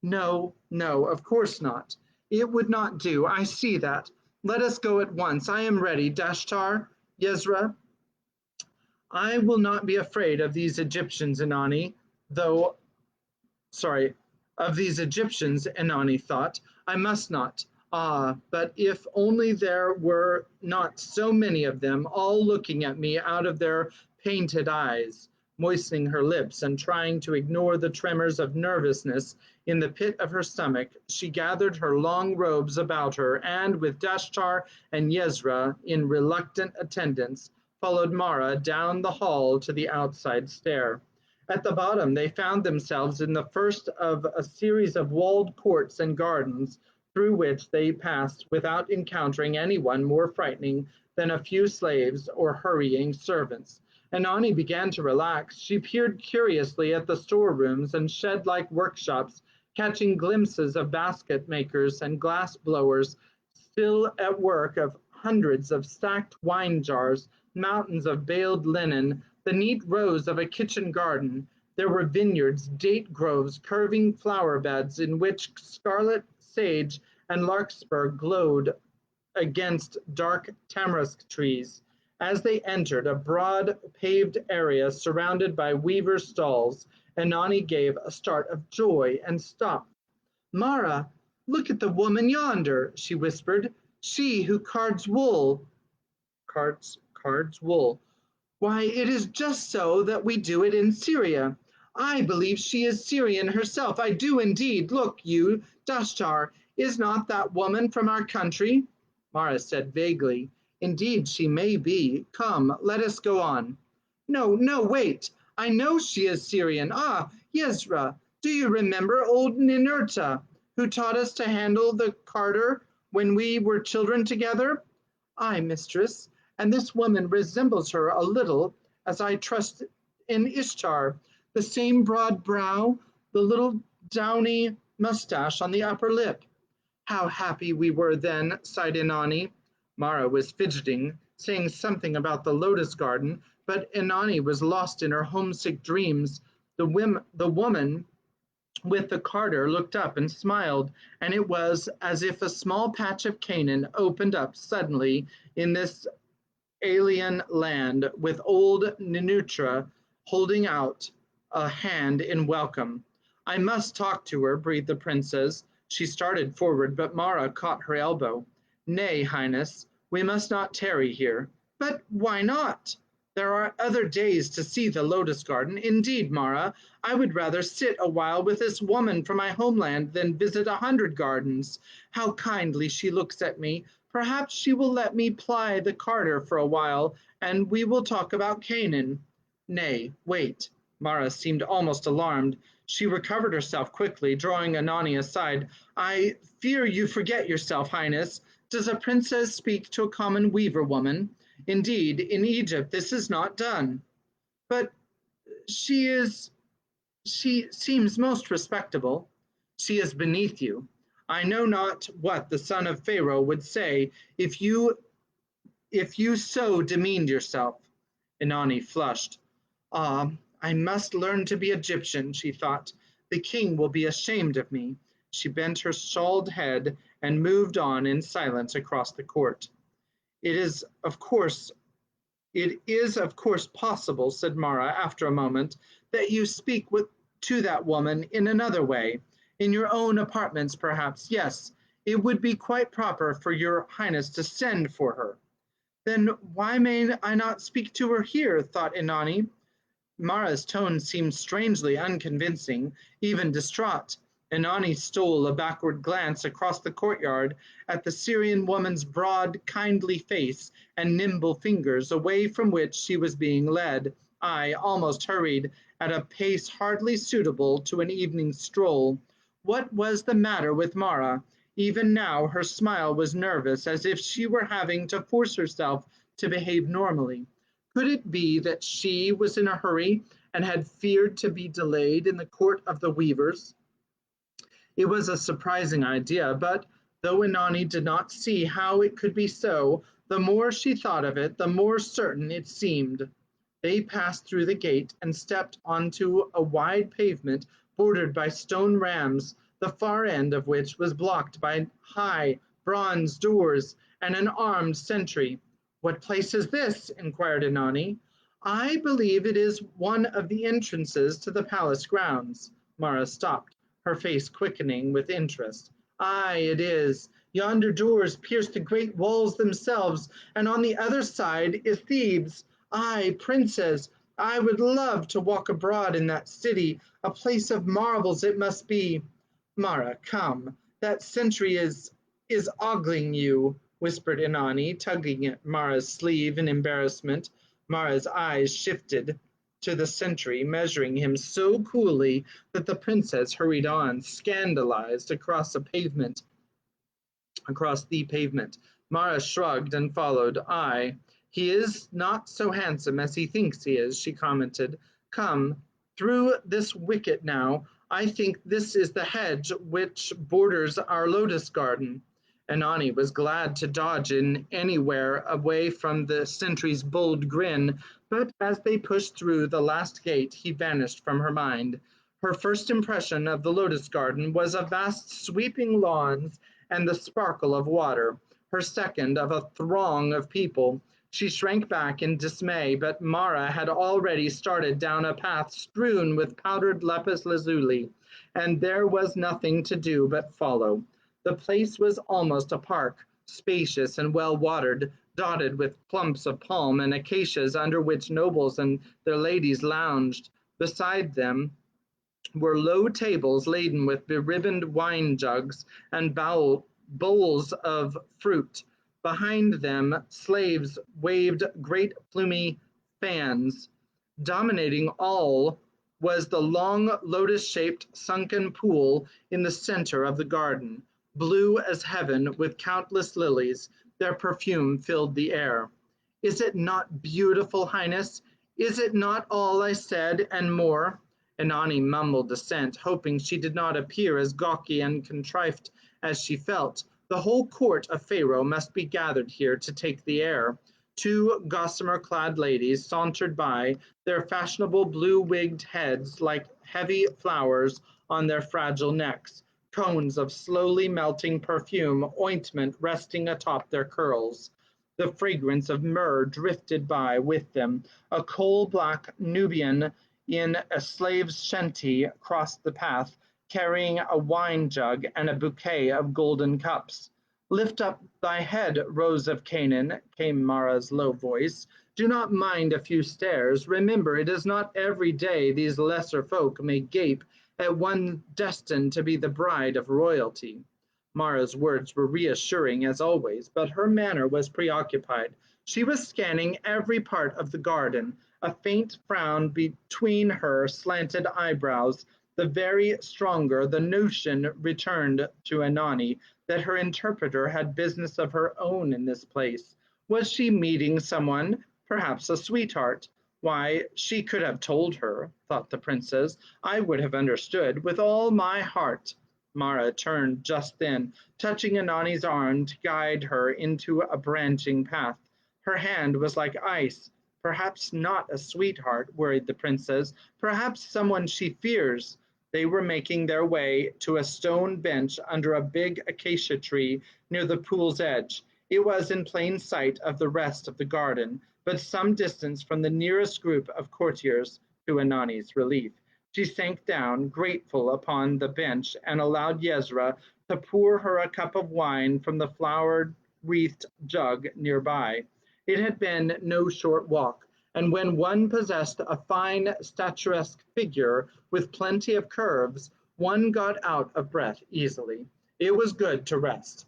No, no, of course not. It would not do. I see that. Let us go at once. I am ready. Dashtar, Yezra, I will not be afraid of these Egyptians, Inanni, though sorry, of these Egyptians, Inanni thought. I must not. Ah, but if only there were not so many of them, all looking at me out of their painted eyes. Moistening her lips and trying to ignore the tremors of nervousness in the pit of her stomach, she gathered her long robes about her and, with Dashtar and Yezra in reluctant attendance, followed Mara down the hall to the outside stair. At the bottom, they found themselves in the first of a series of walled courts and gardens, through which they passed without encountering anyone more frightening than a few slaves or hurrying servants. Inanni began to relax. She peered curiously at the storerooms and shed-like workshops, catching glimpses of basket makers and glass blowers still at work, of hundreds of stacked wine jars, mountains of baled linen, the neat rows of a kitchen garden. There were vineyards, date groves, curving flower beds in which scarlet sage and larkspur glowed against dark tamarisk trees. As they entered a broad paved area surrounded by weavers' stalls, Inanni gave a start of joy and stopped. Mara, look at the woman yonder, she whispered. She who cards wool. Cards wool. Why, it is just so that we do it in Syria. I believe she is Syrian herself. I do indeed. Look, you, Dashtar, is not that woman from our country? Mara said vaguely. Indeed, she may be. Come, let us go on. No, no, wait. I know she is Syrian. Ah, Yezra, do you remember old Ninurta, who taught us to handle the carder when we were children together? Ay, mistress, and this woman resembles her a little, as I trust in Ishtar. the same broad brow, the little downy mustache on the upper lip. How happy we were then, sighed Inanni. Mara was fidgeting, saying something about the lotus garden, but Inanni was lost in her homesick dreams. The woman with the carter looked up and smiled, and it was as if a small patch of Canaan opened up suddenly in this alien land, with old Ninutra holding out a hand in welcome. I must talk to her, breathed the princess. She started forward, but Mara caught her elbow. Nay, Highness, we must not tarry here. But why not? There are other days to see the lotus garden. Indeed, Mara, I would rather sit a while with this woman from my homeland than visit 100 gardens. How kindly she looks at me. Perhaps she will let me ply the carter for a while, and we will talk about Canaan. Nay, wait. Mara seemed almost alarmed. She recovered herself quickly, drawing Anani aside. I fear you forget yourself, Highness. Does a princess speak to a common weaver woman? Indeed, in Egypt this is not done. But she is she seems most respectable. She is beneath you. I know not what the son of Pharaoh would say if you so demeaned yourself. Inanni flushed. Ah, I must learn to be Egyptian, she thought. The king will be ashamed of me. She bent her shawled head and moved on in silence across the court. It is, of course, possible, said Mara after a moment, that you speak to that woman in another way. In your own apartments, perhaps. Yes, it would be quite proper for your highness to send for her. Then why may I not speak to her here? Thought Inanni. Mara's tone seemed strangely unconvincing, even distraught. Inanni stole a backward glance across the courtyard at the Syrian woman's broad, kindly face and nimble fingers, away from which she was being led, I almost hurried, at a pace hardly suitable to an evening stroll. What was the matter with Mara? Even now her smile was nervous, as if she were having to force herself to behave normally. Could it be that she was in a hurry and had feared to be delayed in the court of the weavers? It was a surprising idea, but though Inanni did not see how it could be so, the more she thought of it, the more certain it seemed. They passed through the gate and stepped onto a wide pavement bordered by stone rams, the far end of which was blocked by high bronze doors and an armed sentry. What place is this? Inquired Inanni. I believe it is one of the entrances to the palace grounds. Mara stopped, her face quickening with interest. Aye, it is. Yonder doors pierce the great walls themselves, and on the other side is Thebes. Aye, princess, I would love to walk abroad in that city. A place of marvels it must be. Mara, come. That sentry is ogling you, whispered Inanni, tugging at Mara's sleeve in embarrassment. Mara's eyes shifted to the sentry, measuring him so coolly that the princess hurried on, scandalized, across the pavement. Mara shrugged and followed. Aye, he is not so handsome as he thinks he is, she commented. Come, through this wicket now. I think this is the hedge which borders our lotus garden. Anani was glad to dodge in anywhere away from the sentry's bold grin, but as they pushed through the last gate, he vanished from her mind. Her first impression of the lotus garden was of vast sweeping lawns and the sparkle of water. Her second, of a throng of people. She shrank back in dismay, but Mara had already started down a path strewn with powdered lapis lazuli, and there was nothing to do but follow. The place was almost a park, spacious and well watered, dotted with clumps of palm and acacias under which nobles and their ladies lounged. Beside them were low tables laden with beribboned wine jugs and bowls of fruit. Behind them, slaves waved great plumy fans. Dominating all was the long lotus-shaped sunken pool in the center of the garden, blue as heaven with countless lilies. Their perfume filled the air. Is it not beautiful, Highness? Is it not all I said and more? Inanni mumbled assent, hoping she did not appear as gawky and contrite as she felt. The whole court of Pharaoh must be gathered here to take the air. Two gossamer-clad ladies sauntered by, their fashionable blue-wigged heads like heavy flowers on their fragile necks, cones of slowly melting perfume ointment resting atop their curls. The fragrance of myrrh drifted by with them. A coal-black Nubian in a slave's shanty crossed the path, carrying a wine jug and a bouquet of golden cups. "Lift up thy head, Rose of Canaan," came Mara's low voice. "Do not mind a few stares. Remember, it is not every day these lesser folk may gape at one destined to be the bride of royalty." Mara's words were reassuring as always, but her manner was preoccupied. She was scanning every part of the garden, a faint frown between her slanted eyebrows. The very stronger the notion returned to Inanni that her interpreter had business of her own in this place. Was she meeting someone, perhaps a sweetheart? Why, she could have told her, thought the princess. I would have understood with all my heart. Mara turned just then, touching Inanni's arm to guide her into a branching path. Her hand was like ice. Perhaps not a sweetheart, worried the princess. Perhaps someone she fears. They were making their way to a stone bench under a big acacia tree near the pool's edge. It was in plain sight of the rest of the garden, but some distance from the nearest group of courtiers, to Inanni's relief. She sank down, grateful, upon the bench and allowed Yezra to pour her a cup of wine from the flower-wreathed jug nearby. It had been no short walk, and when one possessed a fine statuesque figure with plenty of curves, one got out of breath easily. It was good to rest.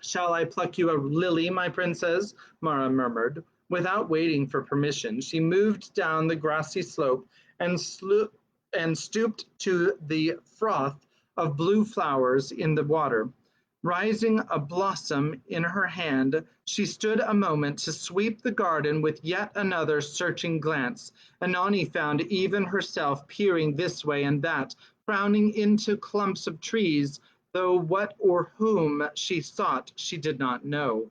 "Shall I pluck you a lily, my princess?" Mara murmured. Without waiting for permission, she moved down the grassy slope and stooped to the froth of blue flowers in the water. Rising a blossom in her hand, she stood a moment to sweep the garden with yet another searching glance. Inanni found even herself peering this way and that, frowning into clumps of trees, though what or whom she sought she did not know.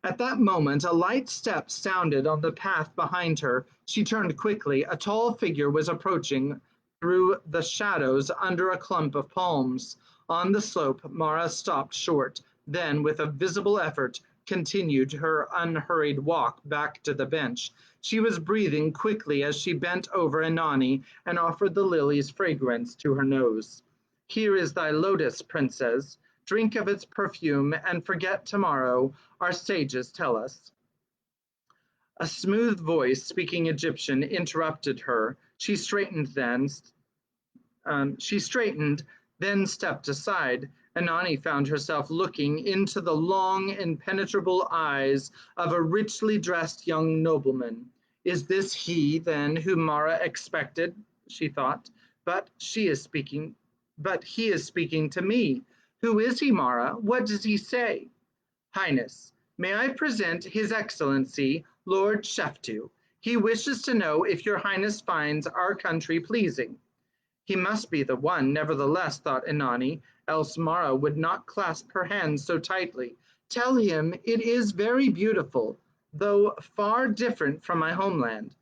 At that moment a light step sounded on the path behind her. She turned quickly. A tall figure was approaching through the shadows under a clump of palms. On the slope, Mara stopped short, then, with a visible effort, continued her unhurried walk back to the bench. She was breathing quickly as she bent over Inanni and offered the lily's fragrance to her nose. "Here is thy lotus, princess. Drink of its perfume and forget tomorrow, our sages tell us." A smooth voice, speaking Egyptian, interrupted her. She straightened, then stepped aside. Inanni found herself looking into the long, impenetrable eyes of a richly dressed young nobleman. "Is this he, then, whom Mara expected?" she thought. But he is speaking to me. Who is he, Mara? What does he say?" "Highness, may I present His Excellency, Lord Sheftu. He wishes to know if your Highness finds our country pleasing." He must be the one, nevertheless, thought Inanni, else Mara would not clasp her hands so tightly. "Tell him it is very beautiful, though far different from my homeland."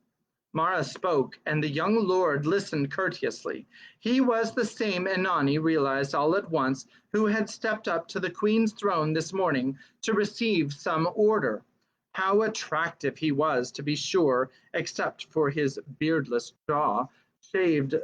Mara spoke, and the young lord listened courteously. He was the same, Inanni realized all at once, who had stepped up to the queen's throne this morning to receive some order. How attractive he was, to be sure, except for his beardless jaw, shaved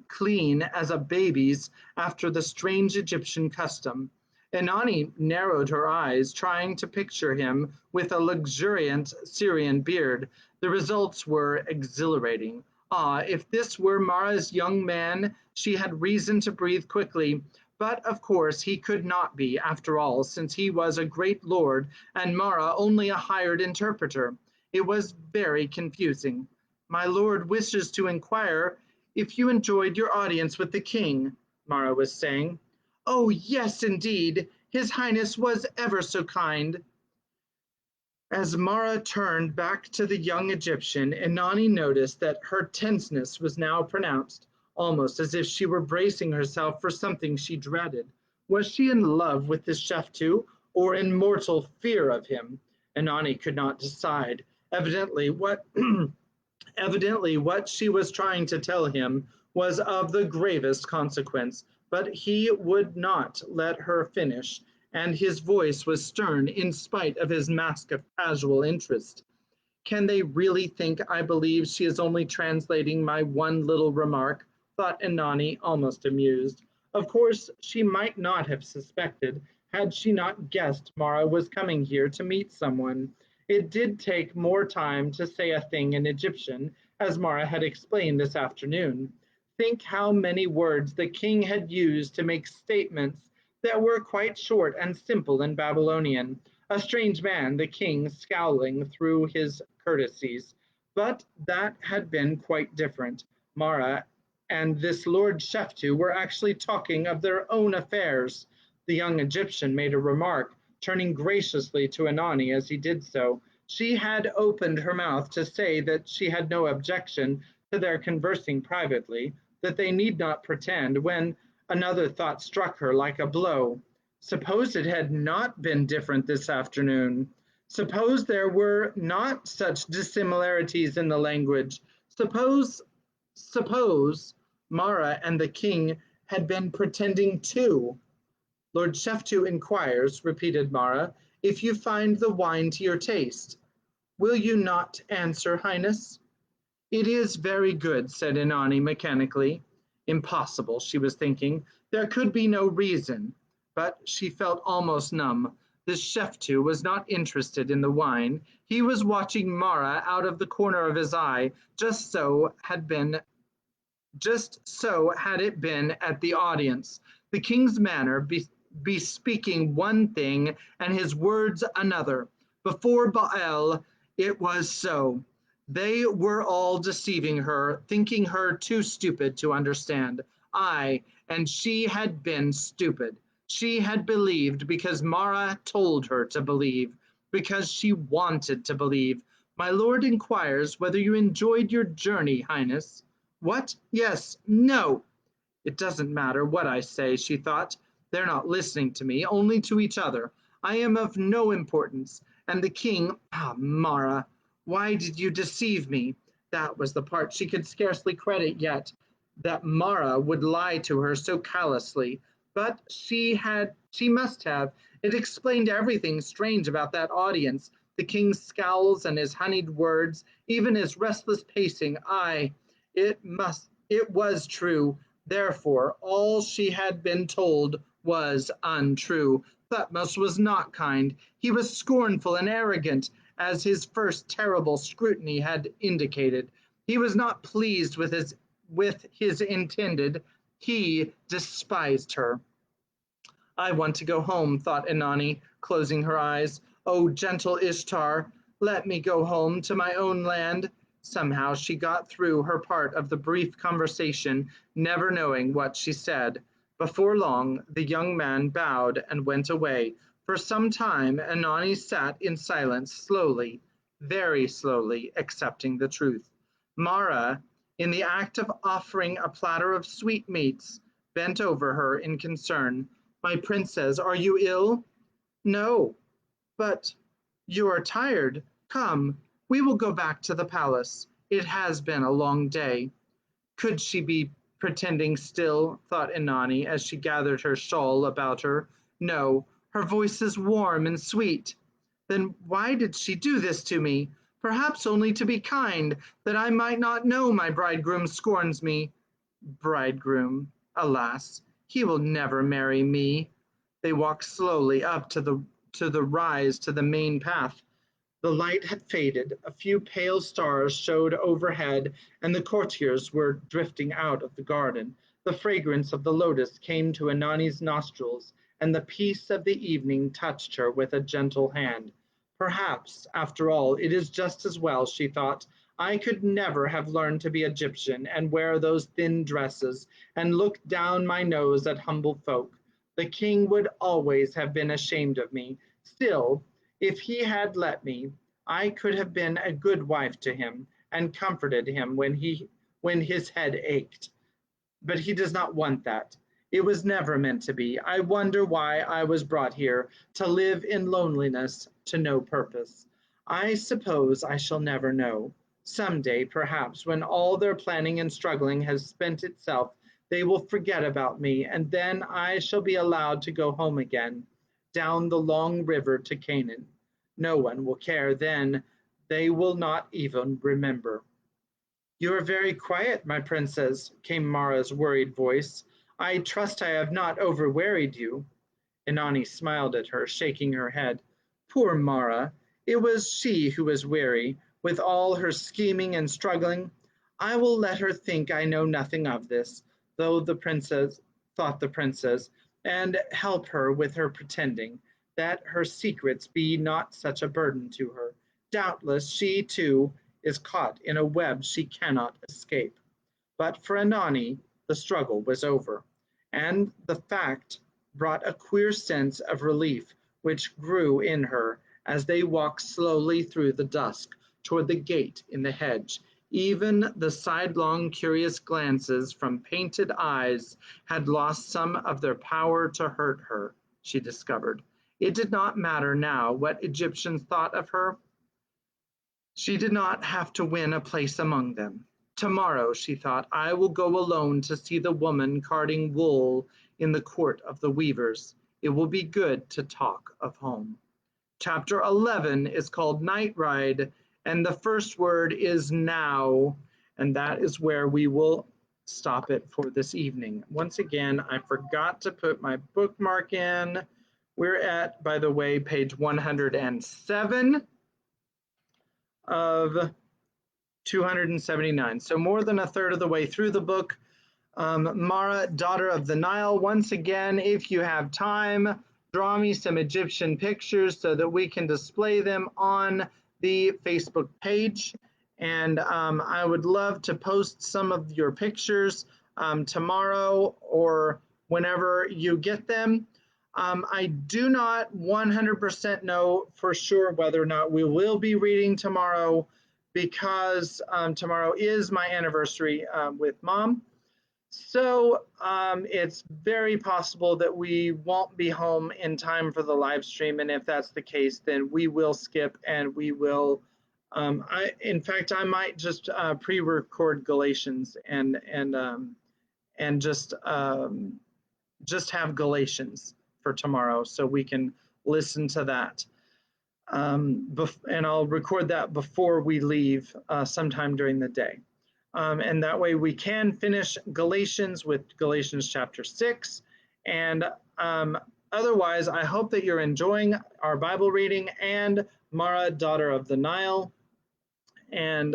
clean as a baby's after the strange Egyptian custom. Inanni narrowed her eyes, trying to picture him with a luxuriant Syrian beard. The results were exhilarating. Ah, if this were Mara's young man, she had reason to breathe quickly. But of course he could not be, after all, since he was a great lord and Mara only a hired interpreter. It was very confusing. "My lord wishes to inquire if you enjoyed your audience with the king," Mara was saying. "Oh, yes, indeed. His Highness was ever so kind." As Mara turned back to the young Egyptian, Inanni noticed that her tenseness was now pronounced. almost as if she were bracing herself for something she dreaded. Was she in love with this chef too, or in mortal fear of him? Anani could not decide. Evidently, what Evidently, what she was trying to tell him was of the gravest consequence, but he would not let her finish, and his voice was stern in spite of his mask of casual interest. Can they really think I believe she is only translating my one little remark? Thought Anani, almost amused. Of course, she might not have suspected, had she not guessed Mara was coming here to meet someone. It did take more time to say a thing in Egyptian, as Mara had explained this afternoon. Think how many words the king had used to make statements that were quite short and simple in Babylonian. A strange man, the king, scowling through his courtesies. But that had been quite different. Mara and this Lord Sheftu were actually talking of their own affairs. The young Egyptian made a remark, turning graciously to Anani as he did so. She had opened her mouth to say that she had no objection to their conversing privately, that they need not pretend, when another thought struck her like a blow. Suppose it had not been different this afternoon. Suppose there were not such dissimilarities in the language. Suppose Mara and the king had been pretending too. Lord Sheftu inquires, repeated Mara, if you find the wine to your taste. Will you not answer, Highness? It is very good, said Inanni mechanically. Impossible, she was thinking. There could be no reason. But she felt almost numb. This Sheftu was not interested in the wine. He was watching Mara out of the corner of his eye. Just so had it been at the audience. The king's manner bespeaking one thing and his words another. Before Baal, it was so. They were all deceiving her, thinking her too stupid to understand. Ay, and she had been stupid. She had believed because Mara told her to believe, because she wanted to believe. My lord inquires whether you enjoyed your journey, Highness. What? Yes. No. It doesn't matter what I say, she thought. They're not listening to me, only to each other. I am of no importance. And the king, Mara, why did you deceive me? That was the part she could scarcely credit yet, that Mara would lie to her so callously. But she must have. It explained everything strange about that audience, the king's scowls and his honeyed words, even his restless pacing. Aye, it was true. Therefore, all she had been told was untrue. Thutmose was not kind. He was scornful and arrogant, as his first terrible scrutiny had indicated. He was not pleased with his intended. He despised her. I want to go home, thought Inanni, closing her eyes. Oh, gentle Ishtar, let me go home to my own land. Somehow she got through her part of the brief conversation, never knowing what she said. Before long, the young man bowed and went away. For some time, Anani sat in silence, slowly, very slowly, accepting the truth. Mara, in the act of offering a platter of sweetmeats, bent over her in concern. My princess, are you ill? No, but you are tired. Come, we will go back to the palace. It has been a long day. Could she be pretending still? Thought Inanni as she gathered her shawl about her. No, her voice is warm and sweet. Then why did she do this to me? Perhaps only to be kind, that I might not know my bridegroom scorns me. Bridegroom, alas, he will never marry me. They walked slowly up to the rise to the main path. The light had faded, a few pale stars showed overhead, and the courtiers were drifting out of the garden. The fragrance of the lotus came to Anani's nostrils, and the peace of the evening touched her with a gentle hand. Perhaps, after all, it is just as well, she thought. I could never have learned to be Egyptian and wear those thin dresses, and look down my nose at humble folk. The king would always have been ashamed of me. Still, if he had let me, I could have been a good wife to him, and comforted him when his head ached. But he does not want that. It was never meant to be. I wonder why I was brought here, to live in loneliness, to no purpose. I suppose I shall never know. Some day, perhaps, when all their planning and struggling has spent itself, they will forget about me, and then I shall be allowed to go home again, down the long river to Canaan. No one will care then. They will not even remember. "You are very quiet, my princess," came Mara's worried voice. "I trust I have not overwearied you." Inanni smiled at her, shaking her head. Poor Mara! It was she who was weary, with all her scheming and struggling. I will let her think I know nothing of this, thought the princess, and help her with her pretending, that her secrets be not such a burden to her. Doubtless she, too, is caught in a web she cannot escape. But for Anani, the struggle was over, and the fact brought a queer sense of relief which grew in her as they walked slowly through the dusk toward the gate in the hedge. Even the sidelong curious glances from painted eyes had lost some of their power to hurt her, she discovered. It did not matter now what Egyptians thought of her. She did not have to win a place among them. Tomorrow, she thought, I will go alone to see the woman carding wool in the court of the weavers. It will be good to talk of home. Chapter 11 is called Night Ride, and the first word is now, and that is where we will stop it for this evening. Once again, I forgot to put my bookmark in. We're at, by the way, page 107 of 279. So more than a third of the way through the book. Mara, daughter of the Nile, once again, if you have time, draw me some Egyptian pictures so that we can display them on the Facebook page. And I would love to post some of your pictures tomorrow or whenever you get them. I do not 100% know for sure whether or not we will be reading tomorrow because tomorrow is my anniversary with Mom. So it's very possible that we won't be home in time for the live stream. And if that's the case, then we will skip and we will. In fact, I might just pre-record Galatians and just have Galatians for tomorrow so we can listen to that. And I'll record that before we leave sometime during the day. And that way we can finish Galatians with Galatians chapter 6. And otherwise, I hope that you're enjoying our Bible reading and Mara, daughter of the Nile. And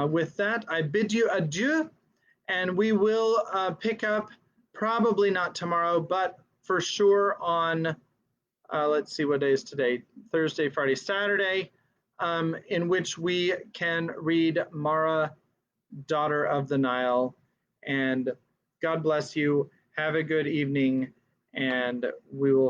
with that, I bid you adieu. And we will pick up, probably not tomorrow, but for sure on, let's see what day is today, Thursday, Friday, Saturday, in which we can read Mara, daughter of the Nile. And God bless you. Have a good evening, and we will